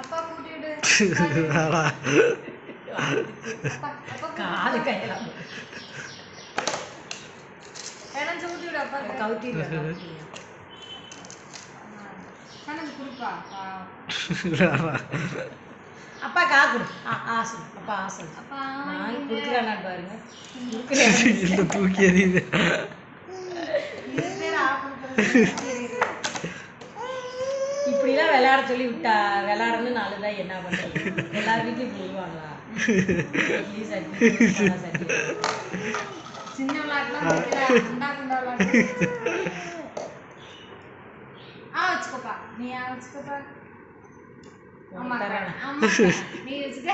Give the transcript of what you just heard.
அப்பா கூட்டி விடு. காலு கையெல்லாம் இடம் ஊட்டி விடு. அப்பா கவுத்திடுவேன். கணக்கு கொடுப்பா. அப்பா கா கொடு. ஆசை அப்பா ஆசை. அப்பா நான் கொடுக்குறேன் பாருங்க. இந்த தூக்கி எறியுது. இப்படிலாம் விளையாட சொல்லி விட்டா விளையாடணும்னு நாலுதான் என்ன பண்ணுறது? எல்லார் வீட்லையும் போடுவாங்களா? சின்ன விளையாட்டுலாம் வச்சுக்கோப்பா. நீ வச்சுக்கோப்பா. நீ வச்சுக்க.